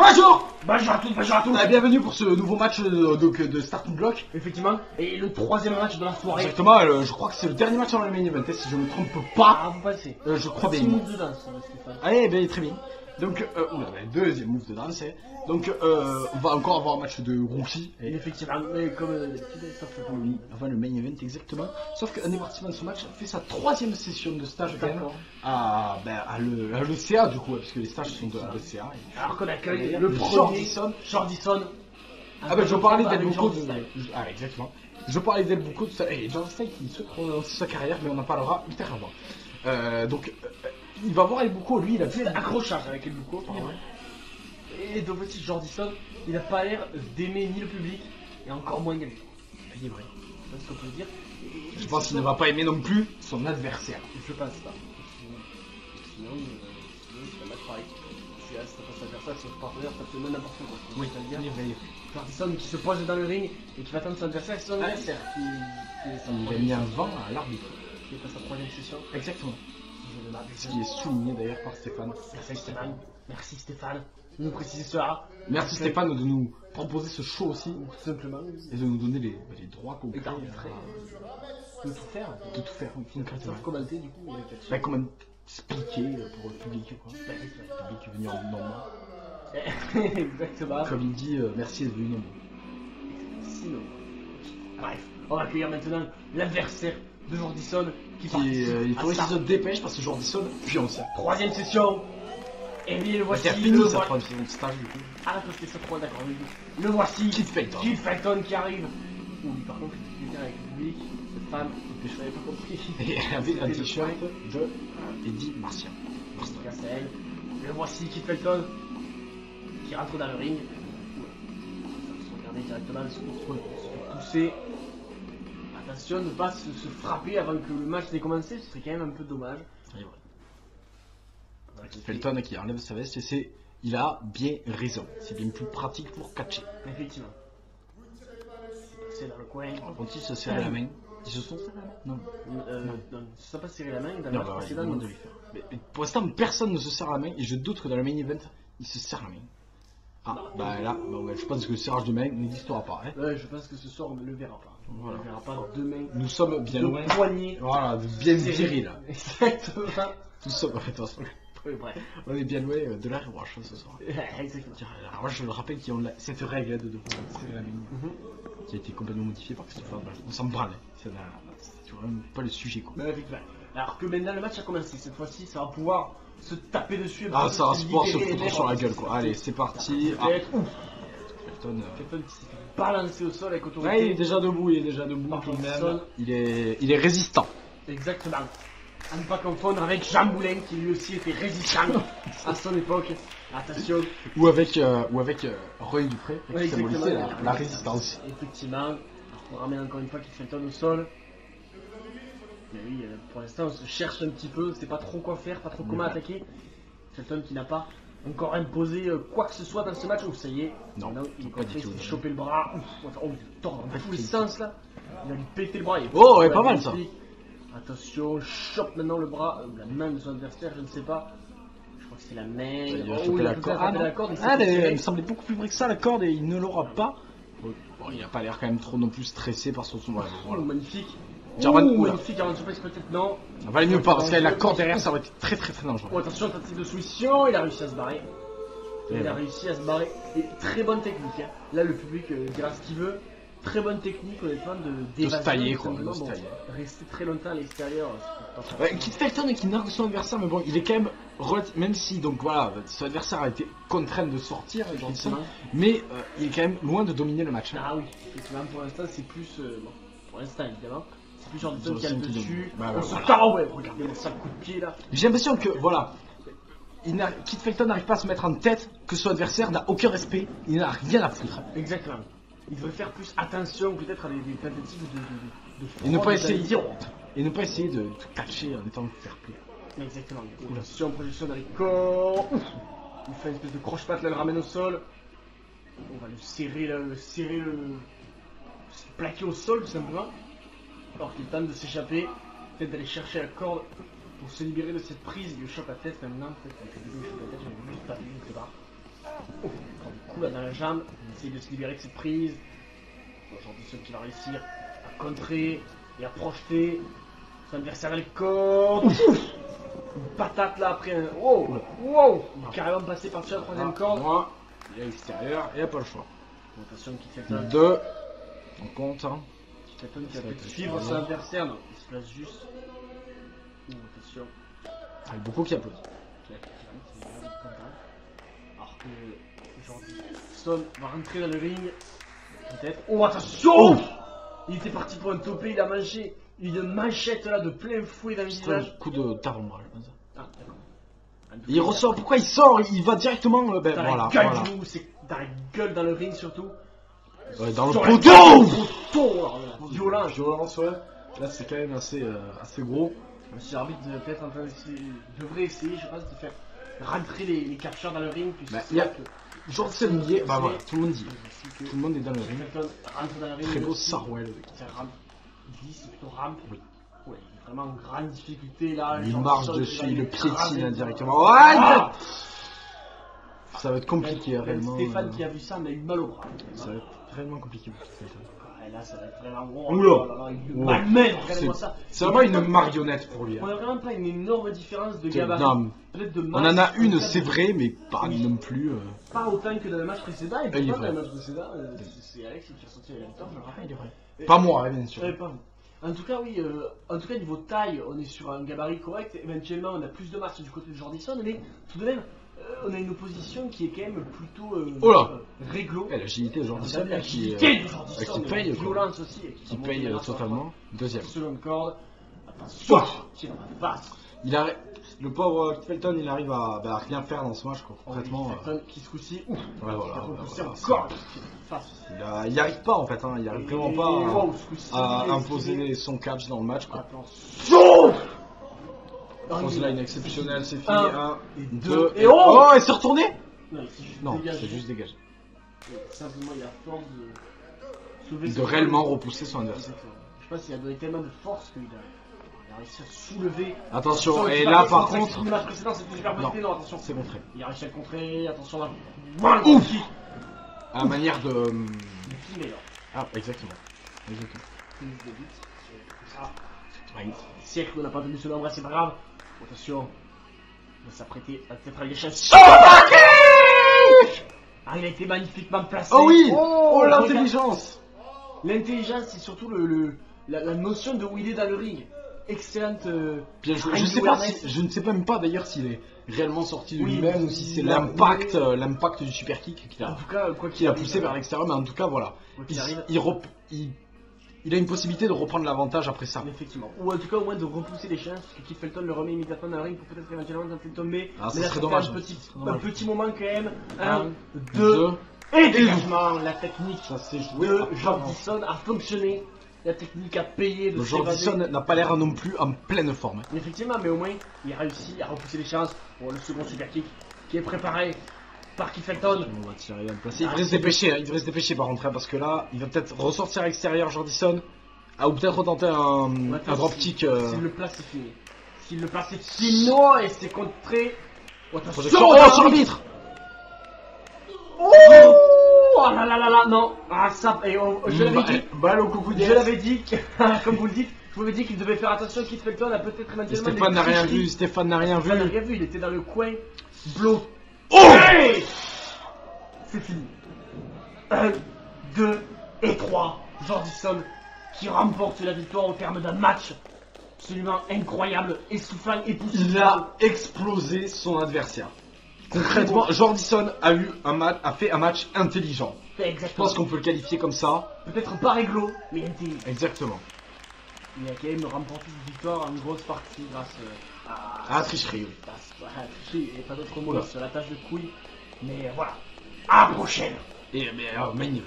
Bonjour. Bonjour à tous, bonjour à tous. Bienvenue pour ce nouveau match de Starting Block. Effectivement, et le troisième match de la soirée. Exactement, je crois que c'est le dernier match dans le main event, si je me trompe pas. Ah, vous passez. Je crois bien. Petit move de danse, Stéphane. Allez, ben, très bien. Donc, deuxième move de danse. Donc, on va encore avoir un match de rookie. Et effectivement, mais comme d'habitude, ça fait Oui, avant le main event, exactement. Sauf qu'un des participants de ce match fait sa troisième session de stage quand même à l'ECA du coup, parce que les stages sont à l'ECA. Alors qu'on accueille le premier Jordison. Ah ben je parlais d'El Buco Ah exactement. Je parlais d'El Buco tout ça. Et Jordison qui souhaite relancer sa carrière, mais on en parlera ultérieurement. Il va voir El Buco, lui il a fait un accrochage avec El Buco. Et donc aussi Jordison, il n'a pas l'air d'aimer ni le public, et encore moins gagner. Il est vrai. C'est ce qu'on peut dire. Je pense qu'il ne va pas aimer non plus son adversaire. Je pense pas. Sinon c'est un match pareil. Si t'as pas son adversaire, son partenaire, ça fait même n'importe quoi. Oui, il est vrai. Jordison qui se pose dans le ring et qui va attendre son adversaire, c'est son adversaire Il a mis un vent à l'arbitre. Qui est à sa troisième session. Exactement. Ce qui est souligné d'ailleurs par Stéphane. Merci Stéphane. Merci Stéphane. De nous préciser cela. Merci Stéphane de nous proposer ce show aussi. Tout simplement. Et de nous donner les droits qu'on crée. De tout faire. De tout faire. Sauf commenter du coup. Bah comment expliquer pour le public quoi. Le public est venu en nombre. Exactement. Comme il dit, merci d'être venu nombreux. Sinon. Bref, on va accueillir maintenant l'adversaire de Jordison il faudrait qu'il se dépêche parce que Jordison pionce. Troisième session. Et bien le voici. Il a fini sa troisième stage du coup. Ah d'accord, c'était ça trop d'accord. Le voici. Kid Felton. Kid Felton qui arrive. Oui, par contre, il vient avec le public. Cette femme, je n'avais pas compris. Et elle avait un t-shirt de Eddie Martian. C'est elle. Le voici Kid Felton qui rentre dans le ring. Se regarder directement, se pousser. Attention de ne pas se frapper avant que le match n'ait commencé, ce serait quand même un peu dommage. C'est vrai. Felton qui enlève sa veste et il a bien raison. C'est bien plus pratique pour catcher. Effectivement. C'est dans le coin. Quand ils se serrent la main. Ils se sont serrés la main? Non. Non, ils se sont pas serrés la main dans le match précédent. De lui faire. Mais pour l'instant, personne ne se serre la main et je doute que dans le main event, ils se serrent la main. Ah, bah là, je pense que le serrage de main n'existera pas. Hein. Ouais, je pense que ce soir on ne le verra pas. Voilà. On ne verra pas de main. Nous sommes bien loin. Poignets. Voilà, bien viril. Exactement. Nous sommes. Oui, bref. On est bien loin de la revanche ce soir. Exactement. Alors moi je le rappelle qu'ils ont cette règle de devoir serrer la main qui a été complètement modifiée par Christopher. On s'en branle. C'est vraiment pas le sujet quoi. Alors que maintenant le match a commencé. Cette fois-ci ça va pouvoir se taper dessus. Ah ça va se pouvoir se foutre sur la gueule quoi. Allez c'est parti. Felton qui s'est balancé au sol avec autorité. Ouais, il est déjà debout, il est résistant. Exactement. À ne pas confondre avec Jean Boulin qui lui aussi était résistant à son époque. Attention. Ou avec Roy Dupré qui symbolisait la résistance. Effectivement. On ramène encore une fois Kid Felton au sol. Mais oui, pour l'instant on se cherche un petit peu, on sait pas trop quoi faire, pas trop comment attaquer. Felton qui n'a pas encore imposé quoi que ce soit dans ce match. Ouf, ça y est. Non, il s'est chopé le bras. Ouf, il tord dans tous les sens là. Il a lui pété le bras. Oh, ouais, pas mal ça. Attention, chope maintenant le bras, la main de son adversaire, je ne sais pas. Je crois que c'est la main. Il a chopé la corde. Il me semblait beaucoup plus vrai que ça la corde et il ne l'aura pas. Bon, il n'a pas l'air quand même trop non plus stressé par son voilà. Magnifique. Magnifique, Jarvan Surprise peut-être non. Ça valait mieux pas parce qu'avec la corde derrière ça aurait été très dangereux. Oh, attention, tentative de soumission, il a réussi à se barrer. Et très bonne technique. Hein. Là le public dira ce qu'il veut. Très bonne technique honnêtement de se tailler quoi. Rester très longtemps à l'extérieur. Kid Felton qui nargue son adversaire, mais bon, il est quand même même si donc voilà, son adversaire a été contraint de sortir, mais il est quand même loin de dominer le match. Ah oui, effectivement, pour l'instant c'est plus pour l'instant évidemment, c'est plus Jordison qui a le dessus. On se ouais, regardez ça coup de pied là. J'ai l'impression que voilà, Kid Felton n'arrive pas à se mettre en tête que son adversaire n'a aucun respect, il n'a rien à foutre. Exactement. Il devrait faire plus attention peut-être à des tentatives de et ne pas essayer de tout catcher en étant fair play. Exactement. Projection dans les corps. Il fait une espèce de croche-patte là, le ramène au sol. On va le serrer, se plaquer au sol tout simplement. Alors qu'il tente de s'échapper, peut-être d'aller chercher la corde pour se libérer de cette prise. Il le chope la tête maintenant. Peut-être qu'il fait des chope la tête, j'en ai juste pas vu, je sais pas. coup là dans la jambe, il essaye de se libérer de cette prise. Jordison qui va réussir à contrer et à projeter son adversaire à le corps. Une patate là après un. Wow! Wow! Il est carrément passé par-dessus la troisième corde. Moi, il est à l'extérieur, il n'y a pas le choix. Attention, Keith Felton. 2. On compte. Hein. Keith Felton qui va peut-être suivre son adversaire. Non, il se place juste. Attention. Avec beaucoup qui applaudissent. Alors que Jordison va rentrer dans le ring. Peut-être. Oh, attention! Il était parti pour un topé, il a mangé une manchette là de plein fouet dans le C'est un visage. coup de tarombrage. Ah, d'accord. Il ressort, pourquoi il sort? Il va directement. Ben Dans voilà. la gueule Voilà. du loup, c'est dans la gueule dans le ring surtout. Ouais, dans le Sur la poteau! gueule du poteau, alors, là. Violent. Violence, ouais. Là, c'est quand même assez gros. Monsieur l'arbitre devrait essayer, je pense, de faire rentrer les catcheurs dans le ring. Puisque Bah, c'est y a- là que Jordan y est. Bah voilà, tout le monde dit. aussi que Tout le monde est dans le ring. Felton rentre dans le ring. Très beau aussi. Sarwell. C'est rampe. Il dit, c'est plutôt rampe. Oui. Ouais, il est vraiment en grande difficulté là. Il Jordison, marche il dessus, va il le écraser. piétine indirectement. Ouais, Ah ça va être compliqué, Même réellement. Stéphane qui a vu ça, on a eu mal au bras. Ça va être réellement compliqué pour Felton. Et là, ça va être vraiment gros. Oula. Il Oula. malmène, regardez-moi ça. C'est vraiment une marionnette pour lui. On a vraiment pas une énorme différence de C'est- gabarit. non, Peut-être de On masse, en a une, peut-être c'est de- vrai, mais pas Oui. non plus. Pas autant que dans le match précédent. Et Il est pourtant, vrai. dans le match précédent, c'est Alex qui a sorti la victoire, je le rappelle. il est vrai. Et- Pas moi, hein, bien sûr. Pas vous. En tout cas, oui, en tout cas, niveau taille, on est sur un gabarit correct. Éventuellement, on a plus de masse du côté de Jordison, mais tout de même, on a une opposition qui est quand même plutôt Oh là. réglo. Et l'agilité de Jordan qui, L'agilité de Jordison, qui paye, la quoi. violence aussi. Et qui va paye monter la totalement. Deuxième. Seconde corde. Attention, Ouah. tire dans la face. Le pauvre Felton, il arrive à rien faire dans ce match, quoi. Concrètement, Felton qui se coup-ci, ouf, ouais, il voilà, a repoussé voilà, encore. Tire dans la face. il y arrive pas en fait, hein. Il arrive vraiment pas Wow, ce coup-ci, à il est imposer esquivé. son catch dans le match, quoi. Attention. Crossline exceptionnelle, c'est fini. Un, 1, et 2, deux, et et oh. oh, il s'est retourné? Non, il s'est juste Non, dégagé. c'est juste dégagé. Simplement, il a force de soulever De son réellement corps. repousser son adversaire. Exactement. Je pense qu'il a donné tellement de force qu'il a réussi à soulever. Attention, et il là a par fait son contre, Le match précédent, c'était super Non. bonne non, attention. c'est contré. Il a réussi à le contrer, attention là. Ouf. Kick. À la manière de. Il est filmé là. Ah, exactement. Exactement. Prise de but. Ah, Ouais. siècle où on n'a pas tenu ce nombre, c'est pas grave. Attention. On va s'apprêter à peut-être aller chercher. Ah, il a été magnifiquement placé. Oh oui! Oh, Oh, l'intelligence! L'intelligence, c'est surtout la notion de où il est dans le ring. Excellente. Bien joué. ring Je awareness. ne sais même pas d'ailleurs s'il est réellement sorti de Oui, lui-même ou si c'est il a- l'impact du super kick qu'il En a, tout cas, quoi qu'il qu'il a arrive, poussé vers l'extérieur, mais en tout cas voilà. quoi qu'il arrive, Il a une possibilité de reprendre l'avantage après ça. effectivement. Ou en tout cas, au moins de repousser les chances, parce que Keith Felton le remet immédiatement dans le ring pour peut-être éventuellement tenter de tomber. Ah, ça Mais là, serait fait dommage, Un ça petit, serait un dommage. petit moment quand même. Un, 1, 2, et dégagement. La technique Ça s'est joué. de Jordison a fonctionné. La technique a payé de Le s'évader. Jordison n'a pas l'air non plus en pleine forme. Effectivement, mais au moins, il a réussi à repousser les chances pour le second super kick qui est préparé par Keith Felton. On va tirer bien placé. Il devrait se dépêcher, hein, il devrait se dépêcher par contre, hein, parce que là, il va peut-être ressortir à l'extérieur Jordison. Ah, ou peut-être retenter un dropkick. S'il le place, c'est fini. S'il le place, c'est fini. Non, et c'est contré. Oh, Projection. Oh, sur l'arbitre! Oh là là là là, non. Ah, ça. Et je l'avais dit. Balle au coucou Je l'avais dit, comme vous le dites, je vous avais dit qu'il devait faire attention. Keith Felton a peut-être éventuellement. Stéphane n'a rien vu, Stéphane n'a rien vu. Stéphane n'a rien vu, il était dans le coin. Blow. Oh! Hey, c'est fini. 1, 2 et 3. Jordison qui remporte la victoire au terme d'un match absolument incroyable, essoufflant, époustouflant. Il a explosé son adversaire. Concrètement, Jordison a fait un match intelligent. Je Exactement. pense qu'on peut le qualifier comme ça. Peut-être pas réglo, mais intelligent. Exactement. Il a quand même remporté cette victoire en grosse partie grâce À la tricherie, oui. à la tricherie et pas d'autre mot Oula. sur la tâche de couille. Mais voilà. À la prochaine. Et mais main event.